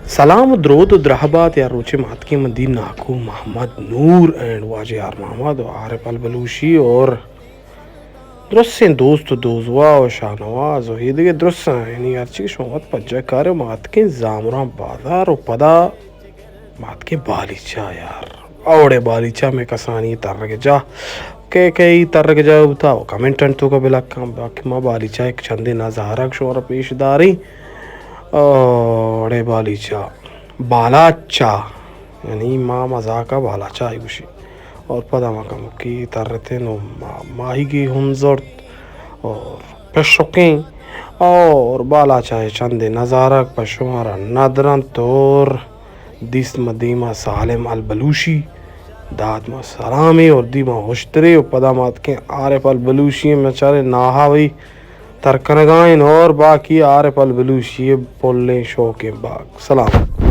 سلام و درود و درحبات یا روچے ماتکی مدین ناکو محمد نور اینڈ واجہ یار محمد و عارف البلوشی اور درستین دوست و دوزوا و شاہنواز و یہ دیگه درست یعنی هرچی شما پجا کار ماتکی زامران بازار و پدا ماتکی بالیچا یار اوڑے بالیچا میں کسانی ترگ جا کہ کئی ترگ جا بتا کمنٹن تو کا بلا کام باقی ما بالیچا ایک چندے نظارک شور پیش داری اوڑے بالیچا بالاچا یعنی ما مزاکا بالاچا ہی گوشی اور پدا مکم کی ترتے نو ماہی کی ہنزرت اور پشکیں اور بالا چاہے چندے نظارک پشمارا ندرن تور دیس مدیمہ سالم البلوشی داد ما سلامی اور دیما ہوشتری و پدامات کے عارف البلوشی میں چارے ناہاوی ترکنگائن اور باقی عارف البلوشی پولیں شوکیں باغ سلام.